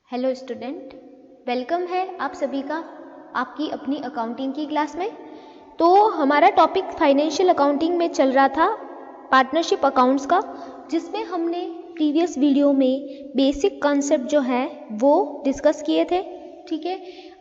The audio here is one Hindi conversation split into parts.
हेलो स्टूडेंट, वेलकम है आप सभी का आपकी अपनी अकाउंटिंग की क्लास में। तो हमारा टॉपिक फाइनेंशियल अकाउंटिंग में चल रहा था पार्टनरशिप अकाउंट्स का, जिसमें हमने प्रीवियस वीडियो में बेसिक कॉन्सेप्ट जो है वो डिस्कस किए थे। ठीक है,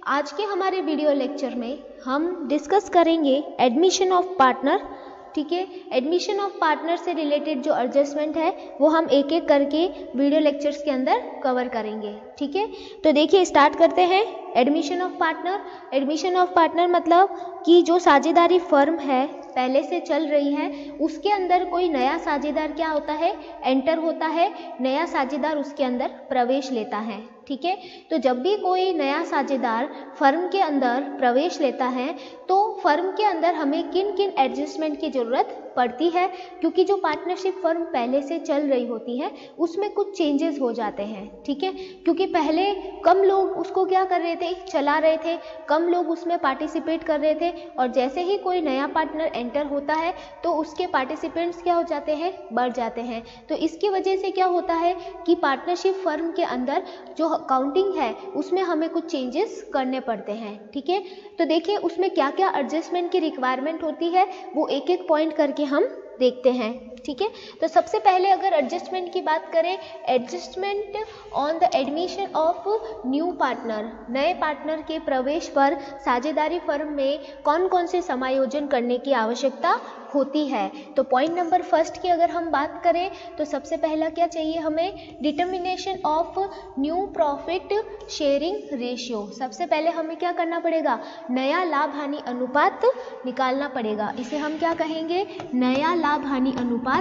आज के हमारे वीडियो लेक्चर में हम डिस्कस करेंगे एडमिशन ऑफ पार्टनर। ठीक है, एडमिशन ऑफ पार्टनर से रिलेटेड जो एडजस्टमेंट है वो हम एक एक करके वीडियो लेक्चर्स के अंदर कवर करेंगे। ठीक है, तो देखिए स्टार्ट करते हैं। Admission of partner, admission of partner मतलब कि जो साझेदारी फर्म है पहले से चल रही है उसके अंदर कोई नया साझेदार क्या होता है, एंटर होता है, नया साझेदार उसके अंदर प्रवेश लेता है। ठीक है, तो जब भी कोई नया साझेदार फर्म के अंदर प्रवेश लेता है तो फर्म के अंदर हमें किन किन एडजस्टमेंट की ज़रूरत पड़ती है, क्योंकि जो पार्टनरशिप फर्म पहले से चल रही होती है उसमें कुछ चेंजेस हो जाते हैं। ठीक है, क्योंकि पहले कम लोग उसको क्या कर रहे थे, चला रहे थे, कम लोग उसमें पार्टिसिपेट कर रहे थे, और जैसे ही कोई नया पार्टनर एंटर होता है तो उसके पार्टिसिपेंट्स क्या हो जाते हैं, बढ़ जाते हैं। तो इसकी वजह से क्या होता है कि पार्टनरशिप फर्म के अंदर जो अकाउंटिंग है उसमें हमें कुछ चेंजेस करने पड़ते हैं। ठीक है, तो देखिए उसमें क्या क्या एडजस्टमेंट की रिक्वायरमेंट होती है वो एक एक पॉइंट करके हम देखते हैं। ठीक है, तो सबसे पहले अगर एडजस्टमेंट की बात करें, adjustment on the admission of new partner, नए पार्टनर के प्रवेश पर साझेदारी फर्म में कौन कौन से समायोजन करने की आवश्यकता होती है। तो पॉइंट नंबर फर्स्ट की अगर हम बात करें तो सबसे पहला क्या चाहिए हमें, determination of new profit sharing ratio. सबसे पहले हमें क्या करना पड़ेगा, नया लाभ हानि अनुपात निकालना पड़ेगा। इसे हम क्या कहेंगे, नया लाभ हानि अनुपात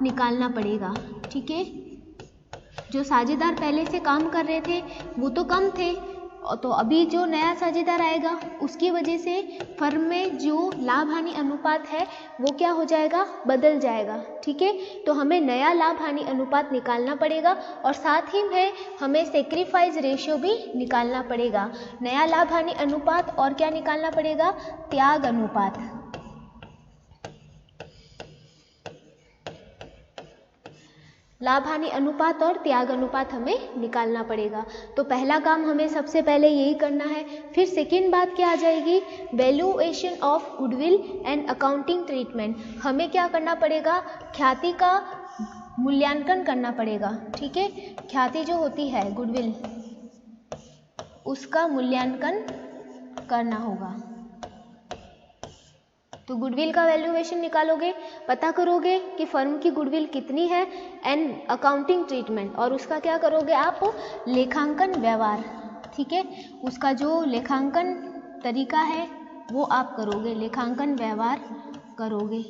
निकालना पड़ेगा। ठीक है, जो साझेदार पहले से काम कर रहे थे वो तो कम थे, तो अभी जो नया साझेदार आएगा उसकी वजह से फर्म में जो लाभ हानि अनुपात है वो क्या हो जाएगा, बदल जाएगा। ठीक है, तो हमें नया लाभ हानि अनुपात निकालना पड़ेगा और साथ ही में हमें सेक्रीफाइस रेशियो भी निकालना पड़ेगा। नया लाभ हानि अनुपात और क्या निकालना पड़ेगा, त्याग अनुपात। लाभ हानि अनुपात और त्याग अनुपात हमें निकालना पड़ेगा। तो पहला काम हमें सबसे पहले यही करना है। फिर सेकेंड बात क्या आ जाएगी, valuation of goodwill and accounting treatment. हमें क्या करना पड़ेगा, ख्याति का मूल्यांकन करना पड़ेगा। ठीक है, ख्याति जो होती है गुडविल उसका मूल्यांकन करना होगा। तो गुडविल का वैल्यूएशन निकालोगे, पता करोगे कि फर्म की गुडविल कितनी है, एंड अकाउंटिंग ट्रीटमेंट, और उसका क्या करोगे आप, लेखांकन व्यवहार। ठीक है, उसका जो लेखांकन तरीका है वो आप करोगे, लेखांकन व्यवहार करोगे।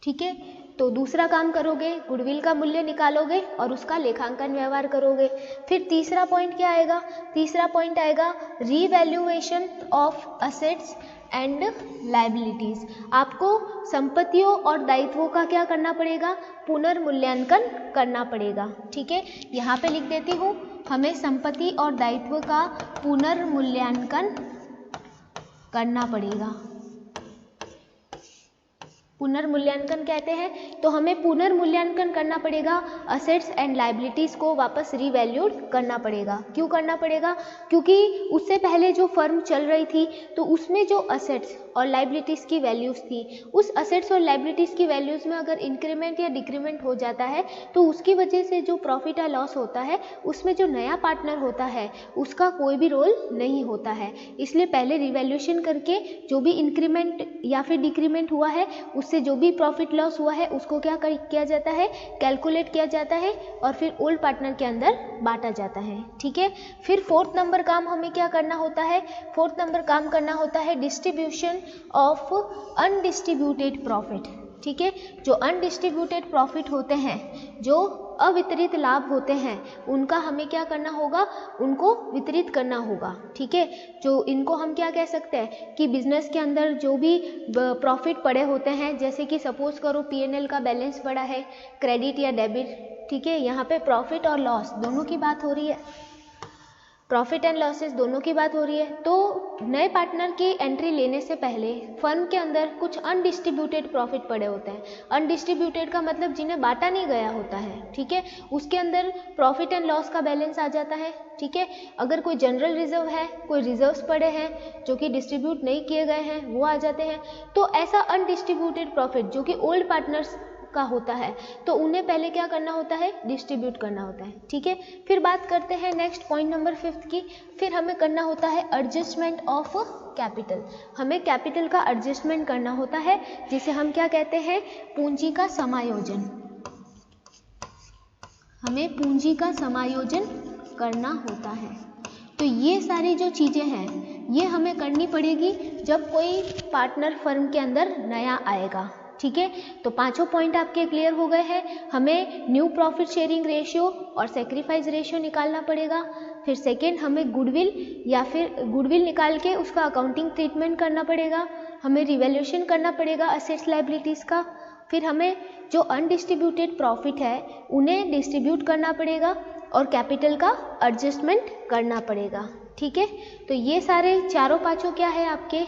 ठीक है, तो दूसरा काम करोगे, गुडविल का मूल्य निकालोगे और उसका लेखांकन व्यवहार करोगे। फिर तीसरा पॉइंट क्या आएगा, तीसरा पॉइंट आएगा revaluation of assets and liabilities. आपको संपत्तियों और दायित्वों का क्या करना पड़ेगा, पुनर्मूल्यांकन करना पड़ेगा। ठीक है, यहाँ पे लिख देती हूँ, हमें संपत्ति और दायित्व का पुनर्मूल्यांकन करना पड़ेगा। पुनर्मूल्यांकन कहते हैं तो हमें पुनर्मूल्यांकन करना पड़ेगा, असेट्स एंड लायबिलिटीज़ को वापस रीवैल्यूड करना पड़ेगा। क्यों करना पड़ेगा, क्योंकि उससे पहले जो फर्म चल रही थी तो उसमें जो असेट्स और लायबिलिटीज़ की वैल्यूज़ थी, उस असेट्स और लायबिलिटीज़ की वैल्यूज़ में अगर इंक्रीमेंट या डिक्रीमेंट हो जाता है तो उसकी वजह से जो प्रॉफिट या लॉस होता है उसमें जो नया पार्टनर होता है उसका कोई भी रोल नहीं होता है। इसलिए पहले रिवैल्यूएशन करके जो भी इंक्रीमेंट या फिर डिक्रीमेंट हुआ है उससे जो भी प्रॉफिट लॉस हुआ है उसको क्या किया जाता है, कैलकुलेट किया जाता है और फिर ओल्ड पार्टनर के अंदर बांटा जाता है। ठीक है, फिर फोर्थ नंबर काम हमें क्या करना होता है, फोर्थ नंबर काम करना होता है डिस्ट्रीब्यूशन ऑफ अनडिस्ट्रीब्यूटेड प्रॉफिट। ठीक है, जो अनडिस्ट्रीब्यूटेड प्रॉफिट होते हैं, जो अवितरित लाभ होते हैं, उनका हमें क्या करना होगा, उनको वितरित करना होगा। ठीक है, जो इनको हम क्या कह सकते हैं कि बिजनेस के अंदर जो भी प्रॉफिट पड़े होते हैं, जैसे कि सपोज करो P&L का बैलेंस पड़ा है, क्रेडिट या डेबिट। ठीक है, यहाँ पे प्रॉफिट और लॉस दोनों की बात हो रही है। प्रॉफिट एंड लॉसेस दोनों की बात हो रही है। तो नए पार्टनर की एंट्री लेने से पहले फर्म के अंदर कुछ अनडिस्ट्रीब्यूटेड प्रॉफिट पड़े होते हैं। अनडिस्ट्रीब्यूटेड का मतलब जिन्हें बांटा नहीं गया होता है, ठीक है, उसके अंदर प्रॉफिट एंड लॉस का बैलेंस आ जाता है, ठीक है। अगर कोई जनरल रिजर्व है, कोई रिजर्व्स पड़े हैं जो कि डिस्ट्रीब्यूट नहीं किए गए हैं, वो आ जाते हैं। तो ऐसा अनडिस्ट्रीब्यूटेड प्रॉफिट जो कि ओल्ड पार्टनर्स का होता है, तो उन्हें पहले क्या करना होता है, डिस्ट्रीब्यूट करना होता है, ठीक है। फिर बात करते हैं नेक्स्ट पॉइंट नंबर 5 की। फिर हमें करना होता है एडजस्टमेंट ऑफ कैपिटल। हमें कैपिटल का एडजस्टमेंट करना होता है, जिसे हम क्या कहते हैं, पूंजी का समायोजन। हमें पूंजी का समायोजन करना होता है। तो ये सारी जो चीजें हैं ये हमें करनी पड़ेगी जब कोई पार्टनर फर्म के अंदर नया आएगा, ठीक है। तो पांचों पॉइंट आपके क्लियर हो गए हैं। हमें न्यू प्रॉफिट शेयरिंग रेशियो और सेक्रीफाइस रेशियो निकालना पड़ेगा। फिर सेकेंड, हमें गुडविल या फिर गुडविल निकाल के उसका अकाउंटिंग ट्रीटमेंट करना पड़ेगा। हमें रिवैल्यूएशन करना पड़ेगा असेट्स लायबिलिटीज़ का। फिर हमें जो अनडिस्ट्रीब्यूटेड प्रॉफिट है उन्हें डिस्ट्रीब्यूट करना पड़ेगा और कैपिटल का एडजस्टमेंट करना पड़ेगा, ठीक है। तो ये सारे चारों पांचों क्या है, आपके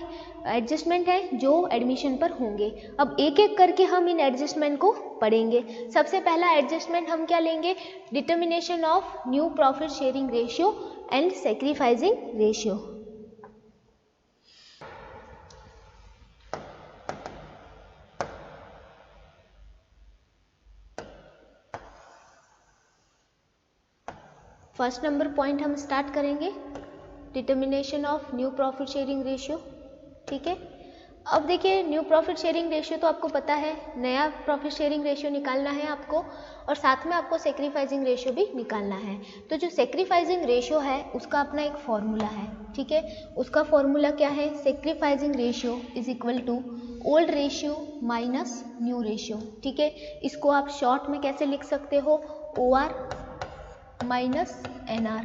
एडजस्टमेंट है जो एडमिशन पर होंगे। अब एक एक करके हम इन एडजस्टमेंट को पढ़ेंगे। सबसे पहला एडजस्टमेंट हम क्या लेंगे, determination of new profit sharing ratio and sacrificing ratio. First number point हम स्टार्ट करेंगे, determination of new profit sharing ratio, ठीक है। अब देखिए, न्यू प्रॉफिट शेयरिंग रेशियो तो आपको पता है, नया प्रॉफिट शेयरिंग रेशियो निकालना है आपको, और साथ में आपको सेक्रीफाइसिंग रेशियो भी निकालना है। तो जो सेक्रीफाइसिंग रेशियो है उसका अपना एक फॉर्मूला है, ठीक है। उसका फॉर्मूला क्या है, sacrificing ratio is equal to old ratio minus new ratio, ठीक है। इसको आप शॉर्ट में कैसे लिख सकते हो, OR माइनस NR,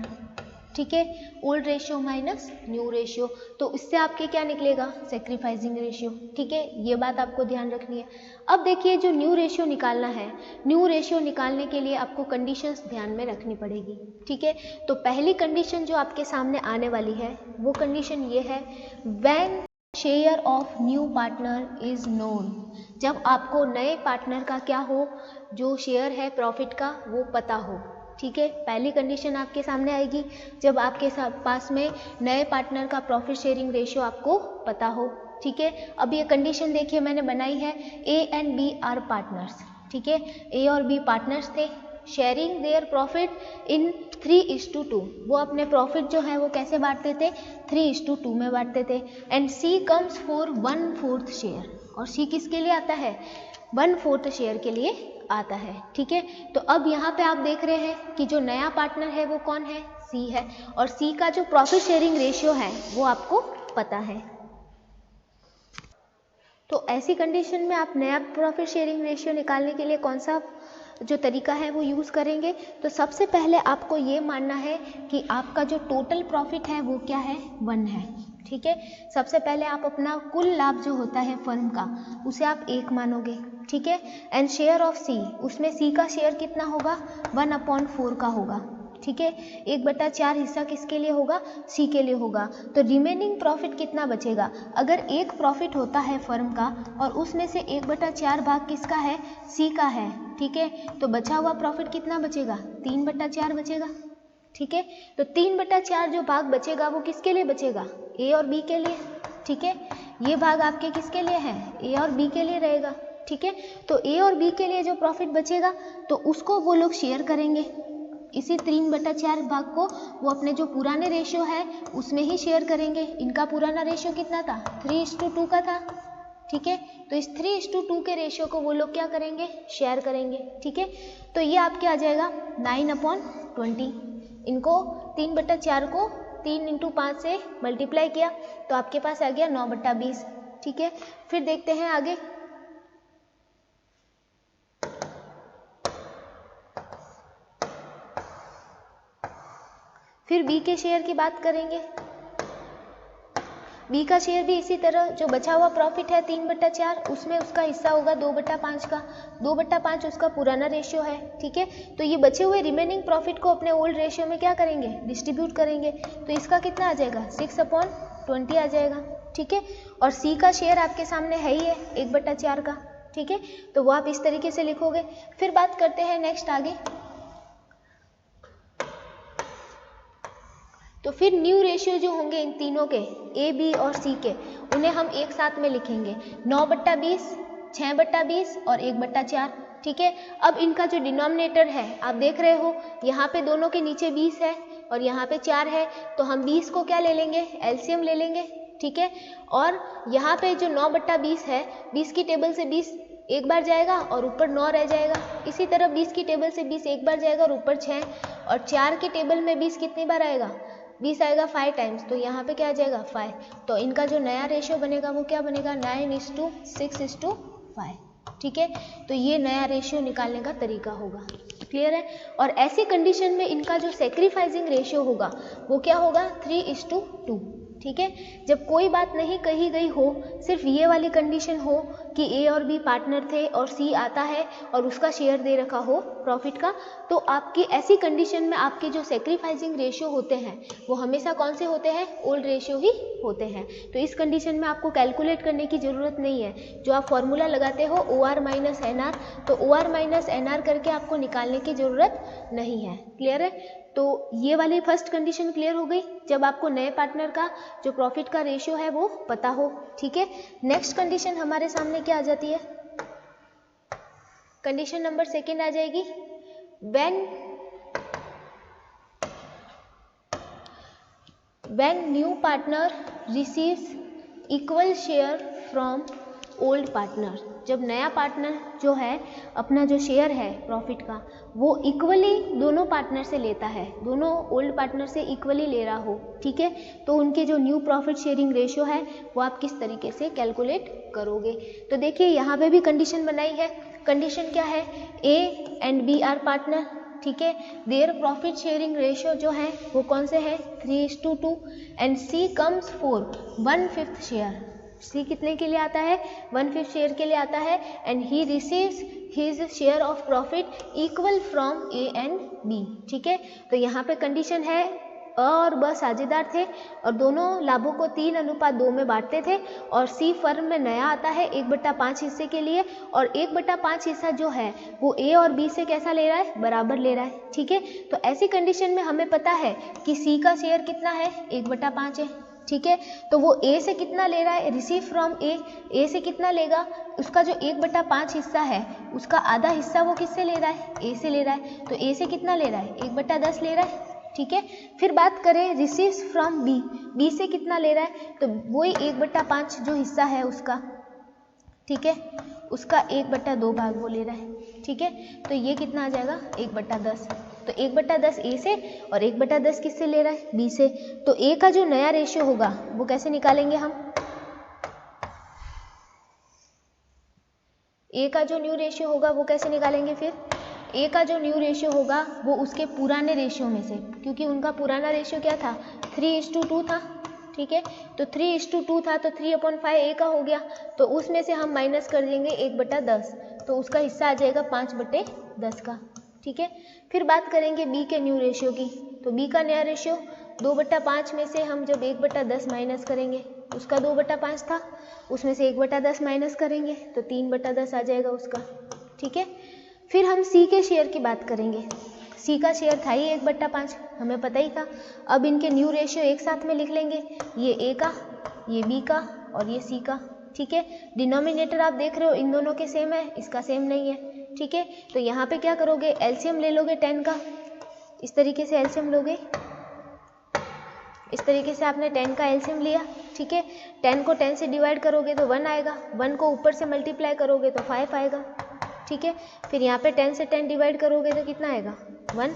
ठीक है, old ratio minus new ratio. तो इससे आपके क्या निकलेगा, सेक्रीफाइसिंग रेशियो, ठीक है। ये बात आपको ध्यान रखनी है। अब देखिए, जो न्यू रेशियो निकालना है, न्यू रेशियो निकालने के लिए आपको कंडीशंस ध्यान में रखनी पड़ेगी, ठीक है। तो पहली कंडीशन जो आपके सामने आने वाली है वो कंडीशन ये है, when share of new partner is known. जब आपको नए पार्टनर का क्या हो, जो शेयर है प्रॉफिट का वो पता हो, ठीक है। पहली कंडीशन आपके सामने आएगी जब आपके पास में नए पार्टनर का प्रॉफिट शेयरिंग रेशियो आपको पता हो, ठीक है। अब ये कंडीशन देखिए मैंने बनाई है, A and B are partners, ठीक है। A और B पार्टनर्स थे, शेयरिंग देयर प्रॉफिट इन 3:2। वो अपने प्रॉफिट जो है वो कैसे बांटते थे, 3:2 में बांटते थे। And C comes for 1/4 share, और C किसके लिए आता है, 1/4 शेयर के लिए आता है, ठीक है। तो अब यहाँ पे आप देख रहे हैं कि जो नया पार्टनर है वो कौन है, C है, और C का जो प्रॉफिट शेयरिंग रेशियो है वो आपको पता है। तो ऐसी कंडीशन में आप नया प्रॉफिट शेयरिंग रेशियो निकालने के लिए कौन सा जो तरीका है वो यूज़ करेंगे। तो सबसे पहले आपको ये मानना है कि आपका जो टोटल प्रॉफिट है वो क्या है, 1 है, ठीक है। सबसे पहले आप अपना कुल लाभ जो होता है फर्म का उसे आप 1 मानोगे, ठीक है। एंड शेयर ऑफ C, उसमें C का शेयर कितना होगा, 1/4 का होगा, ठीक है। 1/4 हिस्सा किसके लिए होगा, C के लिए होगा। तो रिमेनिंग प्रॉफिट कितना बचेगा, अगर एक प्रॉफिट होता है फर्म का और उसमें से 1/4 भाग किसका है, C का है, ठीक है। तो बचा हुआ प्रॉफिट कितना बचेगा, 3/4 बचेगा, ठीक है। तो 3/4 जो भाग बचेगा वो किसके लिए बचेगा, A और B के लिए, ठीक है। ये भाग आपके किसके लिए है, A और B के लिए रहेगा, ठीक है। तो A और B के लिए जो प्रॉफिट बचेगा तो उसको वो लोग शेयर करेंगे, इसी 3/4 भाग को वो अपने जो पुराने रेशियो है उसमें ही शेयर करेंगे। इनका पुराना रेशियो कितना था, 3:2 का था, ठीक है। तो इस 3:2 के रेशियो को वो लोग क्या करेंगे, शेयर करेंगे, ठीक है। तो ये आपके आ जाएगा 9/20। इनको 3/4 को 3 × 5 से मल्टीप्लाई किया तो आपके पास आ गया 9/20, ठीक है। फिर देखते हैं आगे, फिर B के शेयर की बात करेंगे। बी का शेयर भी इसी तरह, जो बचा हुआ प्रॉफिट है 3/4, उसमें उसका हिस्सा होगा 2/5 का। 2/5 उसका पुराना रेशियो है, ठीक है। तो ये बचे हुए रिमेनिंग प्रॉफिट को अपने ओल्ड रेशियो में क्या करेंगे, डिस्ट्रीब्यूट करेंगे। तो इसका कितना आ जाएगा, 6/20 आ जाएगा, ठीक है। और सी का शेयर आपके सामने है ही है 1/4 का, ठीक है। तो वो आप इस तरीके से लिखोगे। फिर बात करते हैं नेक्स्ट आगे। तो फिर न्यू रेशियो जो होंगे इन तीनों के, ए, बी और सी के, उन्हें हम एक साथ में लिखेंगे 9/20, 6/20 और 1/4, ठीक है। अब इनका जो डिनोमिनेटर है आप देख रहे हो, यहाँ पे दोनों के नीचे 20 है और यहाँ पे 4 है, तो हम 20 को क्या ले लेंगे, एलसीएम ले लेंगे, ठीक है। और यहाँ पे जो 9/20 है, 20 की टेबल से 20 एक बार जाएगा और ऊपर 9 रह जाएगा। इसी तरह 20 की टेबल से 20 एक बार जाएगा और ऊपर 6, और 4 की टेबल में 20 कितनी बार आएगा, 20 आएगा 5 टाइम्स, तो यहाँ पे क्या आ जाएगा 5। तो इनका जो नया रेशियो बनेगा वो क्या बनेगा, 9:6:5, ठीक है। तो ये नया रेशियो निकालने का तरीका होगा, क्लियर है। और ऐसी कंडीशन में इनका जो सेक्रीफाइसिंग रेशियो होगा वो क्या होगा, 3:2, ठीक है। जब कोई बात नहीं कही गई हो, सिर्फ ये वाली कंडीशन हो कि ए और बी पार्टनर थे और सी आता है और उसका शेयर दे रखा हो प्रॉफिट का, तो आपकी ऐसी कंडीशन में आपके जो सेक्रीफाइसिंग रेशियो होते हैं वो हमेशा कौन से होते हैं, ओल्ड रेशियो ही होते हैं। तो इस कंडीशन में आपको कैलकुलेट करने की ज़रूरत नहीं है। जो आप फॉर्मूला लगाते हो OR - NR, तो OR - NR करके आपको निकालने की ज़रूरत नहीं है, क्लियर है। तो ये वाली फर्स्ट कंडीशन क्लियर हो गई, जब आपको नए पार्टनर का जो प्रॉफिट का रेशियो है वो पता हो, ठीक है। नेक्स्ट कंडीशन हमारे सामने क्या आ जाती है, कंडीशन नंबर 2 आ जाएगी, when new partner receives equal share from old partner. जब नया पार्टनर जो है अपना जो शेयर है प्रॉफिट का वो इक्वली दोनों पार्टनर से लेता है, दोनों ओल्ड पार्टनर से इक्वली ले रहा हो, ठीक है। तो उनके जो न्यू प्रॉफिट शेयरिंग रेशियो है वो आप किस तरीके से कैलकुलेट करोगे। तो देखिए यहाँ पे भी कंडीशन बनाई है। कंडीशन क्या है, A and B are partner, ठीक है। देयर प्रॉफिट शेयरिंग रेशियो जो है वो कौन से है, 3:2, and C comes for 1/5 share. C कितने के लिए आता है, 1/5 शेयर के लिए आता है। And he receives his share of profit equal from A and B, ठीक है। तो यहाँ पे कंडीशन है अ और ब साझेदार थे और दोनों लाभों को 3:2 में बांटते थे, और सी फर्म में नया आता है 1/5 हिस्से के लिए, और 1/5 हिस्सा जो है वो ए और बी से कैसा ले रहा है, बराबर ले रहा है, ठीक है। तो ऐसी कंडीशन में हमें पता है कि सी का शेयर कितना है, 1/5 है, ठीक है। तो वो ए से कितना ले रहा है, रिसीव फ्रॉम ए से कितना लेगा, उसका जो 1/5 हिस्सा है उसका आधा हिस्सा वो किससे ले रहा है, ए से ले रहा है। तो ए से कितना ले रहा है, 1/10 ले रहा है, ठीक है। फिर बात करें रिसीव्स फ्रॉम बी, बी से कितना ले रहा है, तो वही 1/5 जो हिस्सा है उसका, ठीक है, उसका 1/2 भाग वो ले रहा है, ठीक है। तो ये कितना आ जाएगा, 1/10। तो 1/10 ए से और 1/10 किससे ले रहा है, बी से। तो ए का जो नया रेशियो होगा वो कैसे निकालेंगे हम, ए का जो न्यू रेशियो होगा वो कैसे निकालेंगे, फिर ए का जो न्यू रेशियो होगा वो उसके पुराने रेशियो में से, क्योंकि उनका पुराना रेशियो क्या था, 3:2 था, ठीक है। तो 3:2 था तो 3/5 ए का हो गया, तो उसमें से हम माइनस कर देंगे 1/10, तो उसका हिस्सा आ जाएगा 5/10 का, ठीक है। फिर बात करेंगे बी के न्यू रेशियो की। तो बी का नया रेशियो 2/5 में से हम जब 1/10 माइनस करेंगे, उसका 2/5 था, उसमें से 1/10 माइनस करेंगे तो 3/10 आ जाएगा उसका, ठीक है। फिर हम सी के शेयर की बात करेंगे। सी का शेयर था ही 1/5, हमें पता ही था। अब इनके न्यू रेशियो एक साथ में लिख लेंगे, ये ए का, ये बी का और ये सी का, ठीक है। डिनोमिनेटर आप देख रहे हो इन दोनों के सेम है, इसका सेम नहीं है, ठीक है। तो यहाँ पे क्या करोगे, एलसीएम ले लोगे 10 का, इस तरीके से एलसीएम लोगे, इस तरीके से आपने 10 का एलसीएम लिया, ठीक है। 10 को 10 से डिवाइड करोगे तो 1 आएगा, 1 को ऊपर से मल्टीप्लाई करोगे तो 5 आएगा, ठीक है। फिर यहाँ पे 10 से 10 डिवाइड करोगे तो कितना आएगा, 1,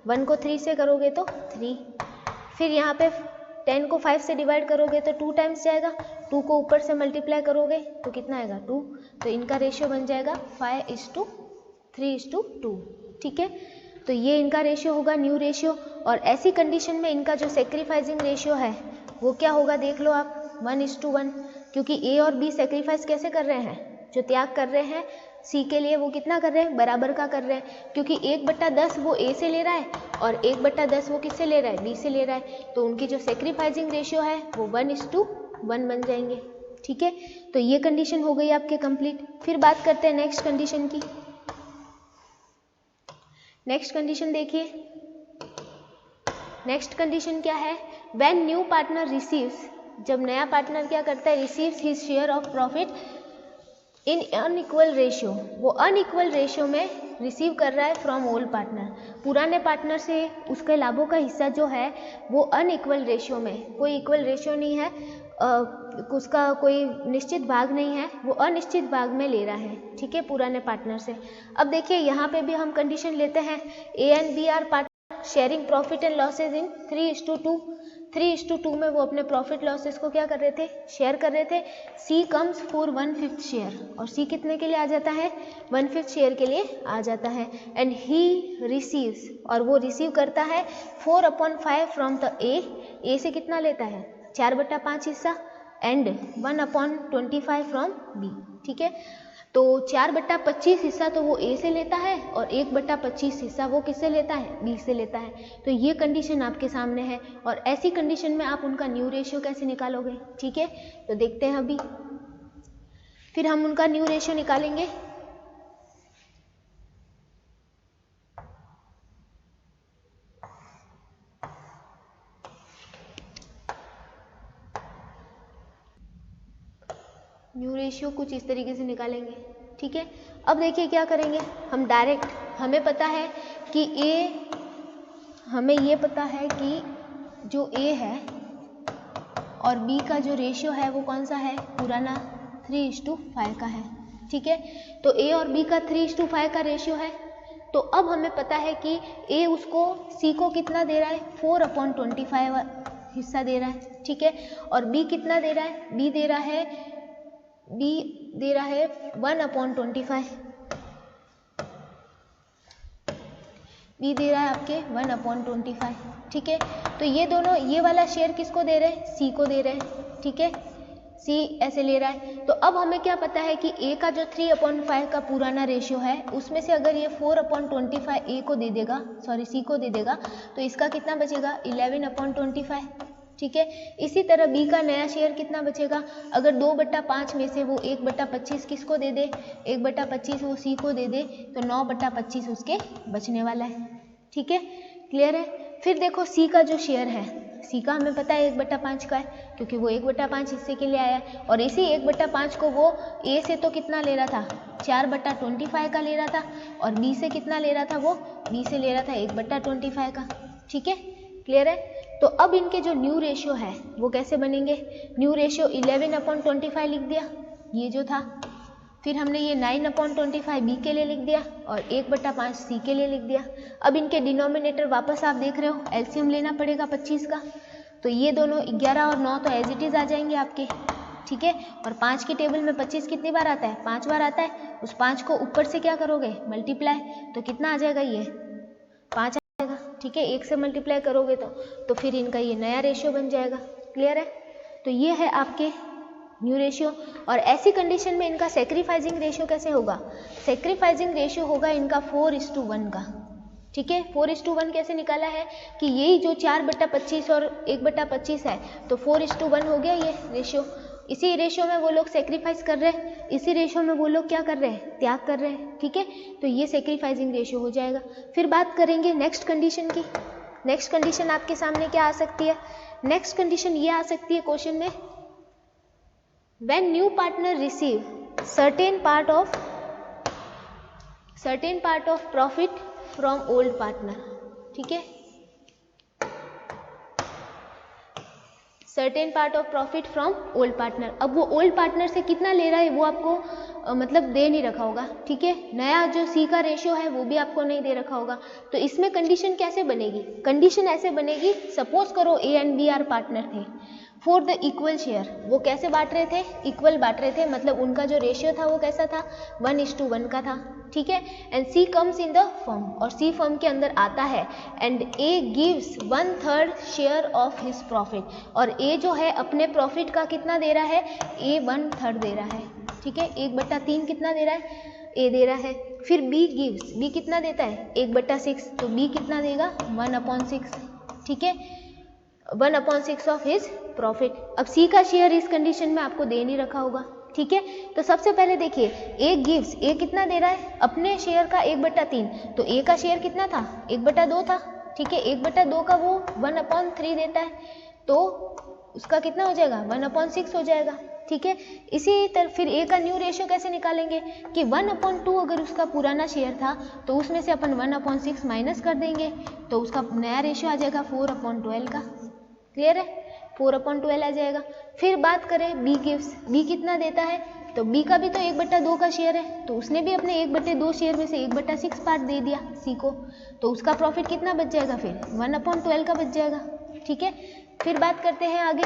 1 को 3 से करोगे तो 3, फिर यहाँ पे 10 को 5 से डिवाइड करोगे तो 2 टाइम्स जाएगा, 2 को ऊपर से मल्टीप्लाई करोगे तो कितना आएगा, 2। तो इनका रेशियो बन जाएगा 5:3:2, ठीक है। तो ये इनका रेशियो होगा न्यू रेशियो। और ऐसी कंडीशन में इनका जो सेक्रीफाइसिंग रेशियो है वो क्या होगा, देख लो आप, 1:1, क्योंकि ए और बी सेक्रीफाइस कैसे कर रहे हैं, जो त्याग कर रहे हैं सी के लिए वो कितना कर रहे हैं, बराबर का कर रहे हैं, क्योंकि 1/10 वो ए से ले रहा है और 1/10 वो किससे ले रहा है, बी से ले रहा है, तो उनकी जो सेक्रीफाइसिंग रेशियो है वो 1:1 बन जाएंगे। ठीक है, तो ये कंडीशन हो गई आपके कंप्लीट। फिर बात करते हैं नेक्स्ट कंडीशन की। नेक्स्ट कंडीशन देखिए, नेक्स्ट कंडीशन क्या है, व्हेन न्यू पार्टनर रिसीव्स, जब नया पार्टनर क्या करता है, receives his share of profit in unequal ratio, वो अनइक्वल रेशियो में रिसीव कर रहा है फ्रॉम ओल्ड पार्टनर, पुराने पार्टनर से उसके लाभों का हिस्सा जो है वो अनइक्वल रेशियो में, कोई इक्वल रेशियो नहीं है, उसका कोई निश्चित भाग नहीं है, वो अनिश्चित भाग में ले रहा है। ठीक है, पुराने पार्टनर से। अब देखिए यहाँ पे भी हम कंडीशन लेते हैं, A and B are partner sharing profit and losses in 3:2, 3:2 में वो अपने प्रॉफिट लॉसेस को क्या कर रहे थे, शेयर कर रहे थे। सी कम्स फॉर 1/5 शेयर, और सी कितने के लिए आ जाता है, 1/5 शेयर के लिए आ जाता है। एंड ही रिसीव्स, और वो रिसीव करता है 4/5 फ्रॉम द ए से कितना लेता है, 4/5 हिस्सा, एंड 1/25 फ्रॉम बी। ठीक है, तो 4/25 हिस्सा तो वो ए से लेता है और 1/25 हिस्सा वो किससे लेता है, बी से लेता है। तो ये कंडीशन आपके सामने है, और ऐसी कंडीशन में आप उनका न्यू रेशियो कैसे निकालोगे। ठीक है, तो देखते हैं अभी, फिर हम उनका न्यू रेशियो निकालेंगे। न्यू रेशियो कुछ इस तरीके से निकालेंगे। ठीक है, अब देखिए क्या करेंगे हम, डायरेक्ट हमें पता है कि ए, हमें ये पता है कि जो ए है और बी का जो रेशियो है वो कौन सा है, पुराना 3:5 का है। ठीक है, तो ए और बी का 3:5 का रेशियो है, तो अब हमें पता है कि ए उसको सी को कितना दे रहा है, 4/25 हिस्सा दे रहा है। ठीक है, और बी कितना दे रहा है, बी दे रहा है 1/25, बी दे रहा है आपके 1/25। ठीक है, तो ये दोनों, ये वाला शेयर किसको दे रहे हैं, सी को दे रहे हैं। ठीक है, सी ऐसे ले रहा है, तो अब हमें क्या पता है कि ए का जो 3/5 का पुराना रेशियो है उसमें से अगर ये 4/25 ए को दे देगा, सॉरी सी को दे देगा, तो इसका कितना बचेगा, 11/25। ठीक है, इसी तरह बी का नया शेयर कितना बचेगा, अगर 2/5 में से वो 1/25 किसको दे दे, 1/25 वो सी को दे दे, तो 9/25 उसके बचने वाला है। ठीक है, क्लियर है। फिर देखो सी का जो शेयर है, सी का हमें पता है 1/5 का है, क्योंकि वो 1/5 हिस्से के लिए आया है, और इसी 1/5 को वो ए से तो कितना ले रहा था, 4/25 का ले रहा था, और बी से कितना ले रहा था, वो बी से ले रहा था 1/25 का। ठीक है, क्लियर है। तो अब इनके जो न्यू रेशियो है वो कैसे बनेंगे, न्यू रेशियो 11/25 लिख दिया, ये जो था, फिर हमने ये 9/25 बी के लिए लिख दिया और 1/5 सी के लिए लिख दिया। अब इनके डिनोमिनेटर वापस आप देख रहे हो, एलसीएम लेना पड़ेगा 25 का, तो ये दोनों 11 और 9 तो एज इट इज़ आ जाएंगे आपके। ठीक है, और 5 की टेबल में 25 कितनी बार आता है, 5 बार आता है, उस 5 को ऊपर से क्या करोगे, मल्टीप्लाई, तो कितना आ जाएगा, ये 5 आ जाएगा। ठीक है, 1 से मल्टीप्लाई करोगे तो फिर इनका ये नया रेशियो बन जाएगा। क्लियर है, तो ये है आपके न्यू रेशियो। और ऐसी कंडीशन में इनका सेक्रीफाइसिंग रेशियो कैसे होगा, सेक्रीफाइसिंग रेशियो होगा इनका 4:1 का। ठीक है, 4:1 कैसे निकाला है कि यही जो 4/25 और 1/25 है, तो 4:1 हो गया ये रेशियो। इसी रेशियो में वो लोग सेक्रीफाइस कर रहे हैं, इसी रेशियो में वो लोग क्या कर रहे हैं, त्याग कर रहे हैं। ठीक है, तो ये सेक्रीफाइसिंग रेशियो हो जाएगा। फिर बात करेंगे नेक्स्ट कंडीशन की। नेक्स्ट कंडीशन आपके सामने क्या आ सकती है, नेक्स्ट कंडीशन ये आ सकती है क्वेश्चन में, when new partner receive certain part of profit from old partner। ठीक है, certain part of profit from old partner. अब वो ओल्ड पार्टनर से कितना ले रहा है वो आपको मतलब दे नहीं रखा होगा। ठीक है, नया जो सी का रेशियो है वो भी आपको नहीं दे रखा होगा। तो इसमें कंडीशन कैसे बनेगी, कंडीशन ऐसे बनेगी, सपोज करो A and B are partner थे, फॉर द इक्वल शेयर, वो कैसे बांट रहे थे, इक्वल बांट रहे थे, मतलब उनका जो रेशियो था वो कैसा था, 1:1 का था, ठीक है। And C comes in the firm, और सी फर्म के अंदर आता है, and A gives 1/3 share of his profit, और ए जो है अपने प्रॉफिट का कितना दे रहा है, ए 1/3 दे रहा है, ठीक है। 1/3 कितना दे रहा है, ए दे रहा है। फिर बी गिव्स, बी कितना देता है, 1/6, तो बी कितना देगा, 1/6, ठीक है, 1/6 ऑफ हिज प्रॉफिट। अब सी का शेयर इस कंडीशन में आपको दे नहीं रखा होगा, ठीक है। तो सबसे पहले देखिए, ए गिव्स, ए कितना दे रहा है, अपने शेयर का 1/3, तो ए का शेयर कितना था, 1/2 था, ठीक है। 1/2 का वो 1/3 देता है, तो उसका कितना हो जाएगा, 1/6 हो जाएगा, ठीक है। इसी तरह फिर ए का न्यू रेशियो कैसे निकालेंगे कि 1/2 अगर उसका पुराना शेयर था तो उसमें से अपन 1/6 माइनस कर देंगे, तो उसका नया रेशियो आ जाएगा 4/12 का, क्लियर है, 4/12 आ जाएगा। फिर बात करें बी गिव्स, बी कितना देता है, तो बी का भी तो 1/2 का शेयर है, तो उसने भी अपने 1/2 शेयर में से 1/6 पार्ट दे दिया सी को, तो उसका प्रॉफिट कितना बच जाएगा, फिर 1/12 का बच जाएगा, ठीक है। फिर बात करते हैं आगे,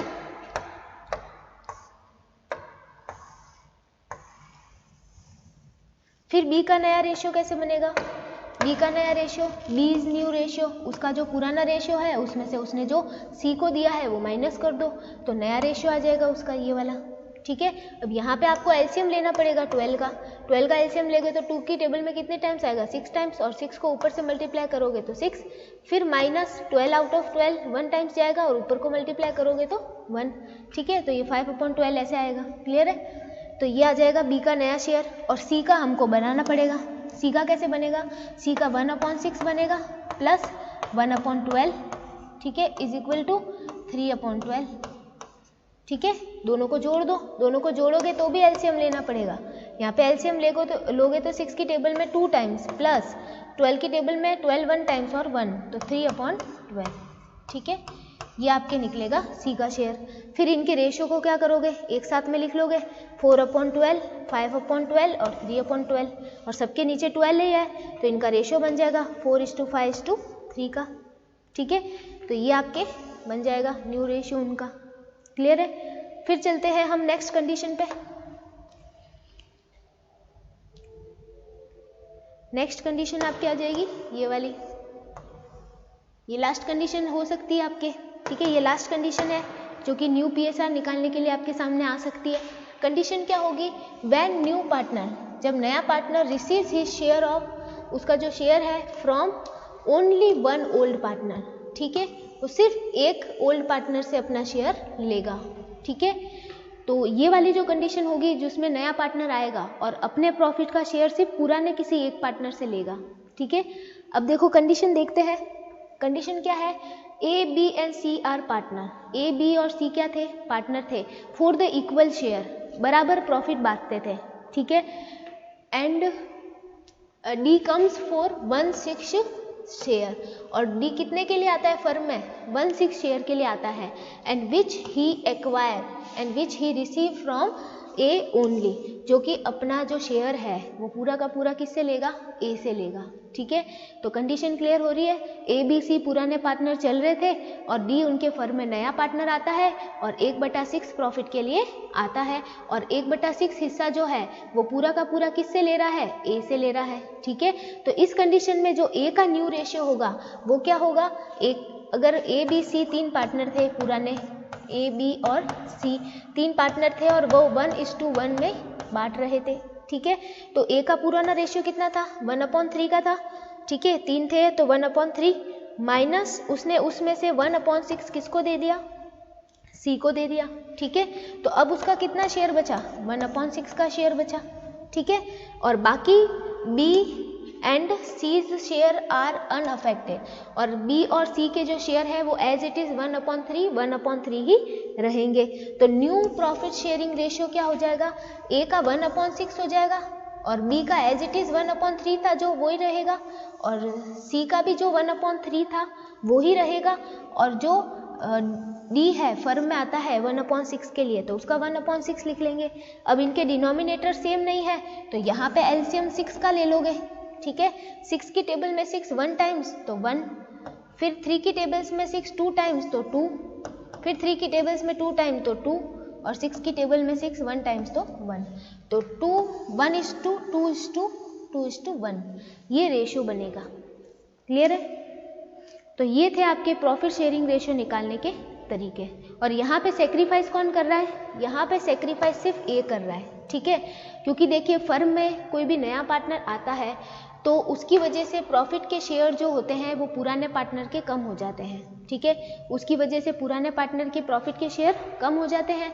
फिर बी का नया रेशियो कैसे बनेगा, बी का नया ratio, B is new ratio, उसका जो पुराना रेशियो है उसमें से उसने जो सी को दिया है वो माइनस कर दो, तो नया रेशियो आ जाएगा उसका ये वाला, ठीक है। अब यहाँ पे आपको एलसीएम लेना पड़ेगा 12 का एलसीएम लेंगे तो 2 की टेबल में कितने टाइम्स आएगा, 6 टाइम्स, और 6 को ऊपर से मल्टीप्लाई करोगे तो 6, फिर माइनस 12 आउट ऑफ 12 1 टाइम्स जाएगा, और ऊपर को मल्टीप्लाई करोगे तो 1, ठीक है। तो ये 5/12 ऐसे आएगा, क्लियर है। तो ये आ जाएगा बी का नया शेयर, और सी का हमको बनाना पड़ेगा, सी का कैसे बनेगा, सी का 1/6 बनेगा प्लस 1/12, ठीक है, इज इक्वल टू 3/12, ठीक है। दोनों को जोड़ दो, दोनों को जोड़ोगे तो भी एलसीएम लेना पड़ेगा, यहाँ पे एलसीएम लोगे तो 6 की टेबल में 2 टाइम्स प्लस 12 की टेबल में 12 1 टाइम्स और 1, तो 3/12, ठीक है। ये आपके निकलेगा सी का शेयर। फिर इनके रेशियो को क्या करोगे, एक साथ में लिख लोगे, 4/12, 5/12 और 3/12, और सबके नीचे 12 ही है, तो इनका रेशियो बन जाएगा 4:5:3 का, ठीक है। तो ये आपके बन जाएगा न्यू रेशियो उनका, क्लियर है। फिर चलते हैं हम नेक्स्ट कंडीशन पे। नेक्स्ट कंडीशन आपकी आ जाएगी ये वाली, ये लास्ट कंडीशन हो सकती है आपके, ठीक है। ये लास्ट कंडीशन है जो कि न्यू पीएसआर निकालने के लिए आपके सामने आ सकती है। कंडीशन क्या होगी, व्हेन न्यू पार्टनर, जब नया partner receives his share of, उसका जो शेयर है फ्रॉम ओनली 1 ओल्ड पार्टनर, ठीक है, वो सिर्फ एक ओल्ड पार्टनर से अपना शेयर लेगा, ठीक है। तो ये वाली जो कंडीशन होगी जिसमें नया पार्टनर आएगा और अपने प्रॉफिट का शेयर सिर्फ पुराने किसी एक पार्टनर से लेगा, ठीक है। अब देखो कंडीशन देखते हैं, कंडीशन क्या है, A B and C are partner, A B और सी क्या थे, पार्टनर थे, फॉर द इक्वल शेयर, बराबर प्रॉफिट बांटते थे, ठीक है। And D comes for 1/6 share, और डी कितने के लिए आता है फर्म में, 1/6 शेयर के लिए आता है, and which he acquire and which he receive from A only, जो कि अपना जो शेयर है वो पूरा का पूरा किससे लेगा, ए से लेगा, ठीक है। तो कंडीशन क्लियर हो रही है, ए बी सी पुराने पार्टनर चल रहे थे और डी उनके फर्म में नया पार्टनर आता है और 1/6 प्रॉफिट के लिए आता है, और 1/6 हिस्सा जो है वो पूरा का पूरा किससे ले रहा है, ए से ले रहा है, ठीक है। तो इस कंडीशन में जो ए का न्यू रेशियो होगा वो क्या होगा, एक अगर ए बी सी 3 पार्टनर थे पुराने, ए बी और सी 3 पार्टनर थे और वो 1:1 में बांट रहे थे, ठीक है। तो ए का पुराना रेशियो कितना था, 1/3 का था, ठीक है, 3 थे तो 1/3 माइनस उसने उसमें से 1/6 किसको दे दिया, सी को दे दिया, ठीक है। तो अब उसका कितना शेयर बचा, 1/6 का शेयर बचा, ठीक है। और बाकी B and C's share are unaffected, और बी और सी के जो शेयर है वो एज इट इज 1/3 ही रहेंगे। तो न्यू प्रॉफिट शेयरिंग रेशियो क्या हो जाएगा, ए का 1/6 हो जाएगा और बी का एज इट इज 1/3 था जो वो ही रहेगा, और सी का भी जो 1/3 था वो ही रहेगा, और जो डी है फर्म में आता है 1/6 के लिए तो उसका 1/6 लिख लेंगे। अब इनके डिनोमिनेटर सेम नहीं है तो यहाँ पे एलसीएम 6 का ले लोगे, ठीक है। 6 की टेबल में 6 1 टाइम्स तो 1, फिर 3 की टेबल्स में 6 2 टाइम्स तो 2, फिर 3 की टेबल्स में 2 टाइम तो 2, और 6 की टेबल में 6, 1 टाइम्स तो 1, तो 2 1:2 2:1 ये रेशियो बनेगा। क्लियर है? तो ये थे आपके प्रॉफिट शेयरिंग रेशियो निकालने के तरीके। और यहाँ पे सेक्रीफाइस कौन कर रहा है? यहाँ पे सेक्रीफाइस सिर्फ ए कर रहा है, ठीक है, क्योंकि देखिए फर्म में कोई भी नया पार्टनर आता है तो उसकी वजह से प्रॉफिट के शेयर जो होते हैं वो पुराने पार्टनर के कम हो जाते हैं, ठीक है, उसकी वजह से पुराने पार्टनर के प्रॉफिट के शेयर कम हो जाते हैं,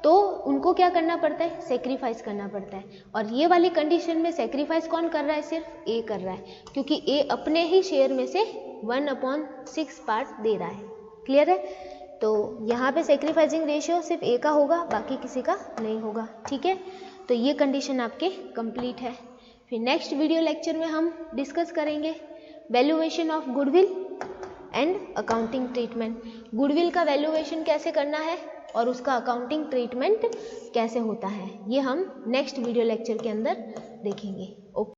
तो उनको क्या करना पड़ता है? सेक्रीफाइस करना पड़ता है। और ये वाली कंडीशन में सेक्रीफाइस कौन कर रहा है? सिर्फ ए कर रहा है, क्योंकि ए अपने ही शेयर में से 1/6 पार्ट दे रहा है। क्लियर है? तो यहाँ पे सेक्रीफाइसिंग रेशियो सिर्फ ए का होगा, बाकी किसी का नहीं होगा, ठीक है। तो ये कंडीशन आपके कंप्लीट है। फिर नेक्स्ट वीडियो लेक्चर में हम डिस्कस करेंगे valuation of goodwill and accounting treatment. Goodwill का वैल्यूएशन कैसे करना है और उसका अकाउंटिंग ट्रीटमेंट कैसे होता है, ये हम नेक्स्ट वीडियो लेक्चर के अंदर देखेंगे। ओके।